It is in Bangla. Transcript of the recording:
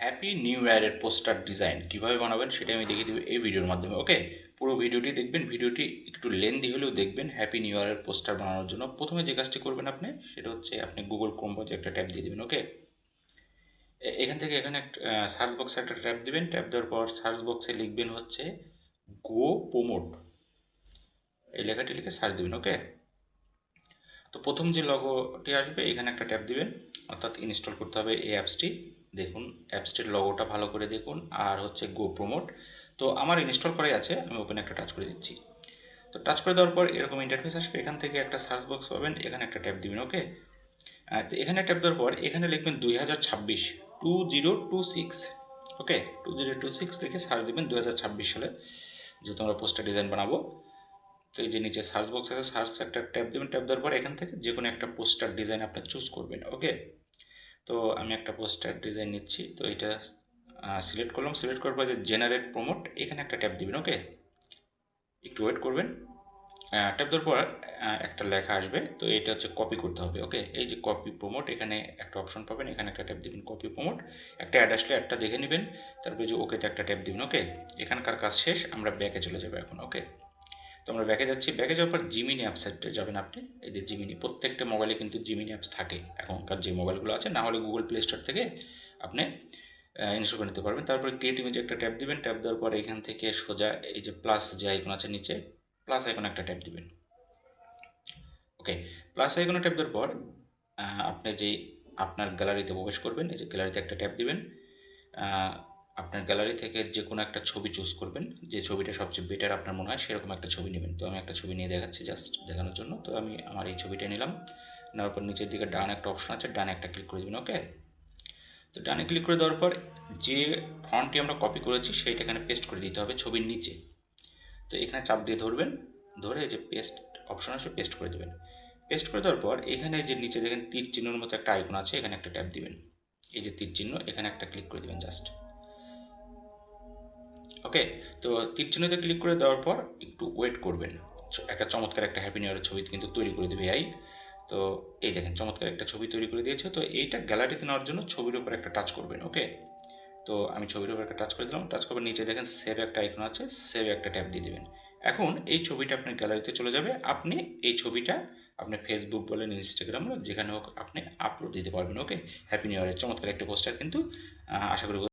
হ্যাপি নিউ ইয়ারের পোস্টার ডিজাইন কীভাবে বানাবেন সেটা আমি দেখিয়ে দেবো এই ভিডিওর মাধ্যমে। ওকে, পুরো ভিডিওটি দেখবেন, ভিডিওটি একটু লেন্দি হলেও দেখবেন। হ্যাপি নিউ ইয়ারের পোস্টার বানানোর জন্য প্রথমে যে কাজটি করবেন আপনি, সেটা হচ্ছে আপনি গুগল ক্রোম বাজে একটা ট্যাব দিয়ে দেবেন। ওকে, এখান থেকে এখানে একটা সার্চ বক্সে একটা ট্যাব দিবেন। ট্যাব দেওয়ার পর সার্চ বক্সে লিখবেন হচ্ছে গো প্রমোট, এই লেখাটি লিখে সার্চ দেবেন। ওকে, তো প্রথম যে লগোটি আসবে এখানে একটা ট্যাব দিবেন, অর্থাৎ ইনস্টল করতে হবে এই অ্যাপসটি। দেখুন অ্যাপসটির লগোটা ভালো করে দেখুন, আর হচ্ছে গো প্রমোট। তো আমার ইনস্টল করাই আছে, আমি ওপেন একটা টাচ করে দিচ্ছি। তো টাচ করে দেওয়ার পর এরকম ইন্টারফেস আসবে, এখান থেকে একটা সার্চ বক্স পাবেন, এখানে একটা ট্যাব দিবেন। ওকে, তো এখানে ট্যাব দেওয়ার পর এখানে লিখবেন 2026 2026। ওকে, 2026 লিখে সার্চ দিবেন 2026 সালে, যেহেতু আমরা পোস্টার ডিজাইন বানাবো। তো এই যে নিচে সার্চ বক্স আছে, সার্চ একটা ট্যাব দেবেন। ট্যাব দেওয়ার পর এখান থেকে যে কোনো একটা পোস্টার ডিজাইন আপনি চুজ করবেন। ওকে, তো আমি একটা পোস্টার ডিজাইন নিচ্ছি, তো এটা সিলেক্ট করলাম। সিলেক্ট করার পর যে জেনারেট প্রমোট, এখানে একটা ট্যাব দিবেন। ওকে, একটু ওয়েট করবেন। ট্যাব দেওয়ার পর একটা লেখা আসবে, তো এটা হচ্ছে কপি করতে হবে। ওকে, এই যে কপি প্রমোট, এখানে একটা অপশন পাবেন, এখানে একটা ট্যাব দিবেন কপি প্রমোট। একটা অ্যাড আসলে একটা দেখে নেবেন, তারপরে যে ওকেতে একটা ট্যাব দিবেন। ওকে, এখানকার কাজ শেষ, আমরা ব্যাকে চলে যাবো এখন। ওকে, তো আমরা ব্যাকে যাচ্ছি। ব্যাকে যাওয়ার পর জিমিনি অ্যাপসেটে যাবেন আপনি। এই যে জিমিনি, প্রত্যেকটা মোবাইলে কিন্তু জিমিনি অ্যাপস থাকে এখনকার যে মোবাইলগুলো আছে, না হলে গুগল প্লে স্টোর থেকে আপনি ইনস্টল করে নিতে পারবেন। তারপরে ক্রিয়েট ইমেজে একটা ট্যাব দিবেন। ট্যাব দেওয়ার পর এখান থেকে সোজা এই যে প্লাস যে আইকন আছে নিচে, প্লাস আইকনে একটা ট্যাব দিবেন। ওকে, প্লাস আইকনে ট্যাব দেওয়ার পর আপনি যেই আপনার গ্যালারিতে প্রবেশ করবেন, এই যে গ্যালারিতে একটা ট্যাব দিবেন। আপনার গ্যালারি থেকে যে কোনো একটা ছবি চুজ করবেন, যে ছবিটা সবচেয়ে বেটার আপনার মনে হয় সেরকম একটা ছবি নেবেন। তো আমি একটা ছবি নিয়ে দেখাচ্ছি জাস্ট দেখানোর জন্য। তো আমি আমার এই ছবিটা নিলাম, নেওয়ার পর নিচের দিকে ডান একটা অপশন আছে, ডানে একটা ক্লিক করে দেবেন। ওকে, তো ডানে ক্লিক করে দেওয়ার পর যে ফন্টটি আমরা কপি করেছি সেইটা এখানে পেস্ট করে দিতে হবে ছবির নিচে। তো এখানে চাপ দিয়ে ধরবেন, ধরে যে পেস্ট অপশন আছে পেস্ট করে দেবেন। পেস্ট করে দেওয়ার পর এখানে যে নিচে দেখেন তীর চিহ্নের মতো একটা আইকন আছে, এখানে একটা ট্যাপ দিবেন। এই যে তীর চিহ্ন, এখানে একটা ক্লিক করে দেবেন জাস্ট। ওকে, তো তীর চিহ্নতে ক্লিক করে দেওয়ার পর একটু ওয়েট করবেন। একটা চমৎকার একটা হ্যাপি নিউ ইয়ারের ছবি কিন্তু তৈরি করে দেবে এআই। তো এই দেখেন চমৎকার একটা ছবি তৈরি করে দিয়েছে। তো এইটা গ্যালারিতে নেওয়ার জন্য ছবির উপর একটা টাচ করবেন। ওকে, তো আমি ছবির উপর একটা টাচ করে দিলাম। টাচ করবার নিচে দেখেন সেভ একটা আইকন আছে, সেভ একটা ট্যাপ দিয়ে দেবেন। এখন এই ছবিটা আপনার গ্যালারিতে চলে যাবে। আপনি এই ছবিটা আপনি ফেসবুক বলেন, ইনস্টাগ্রাম বলেন, যেখানে হোক আপনি আপলোড দিতে পারবেন। ওকে, হ্যাপি নিউ ইয়ারের চমৎকার একটা পোস্টার কিন্তু আশা করি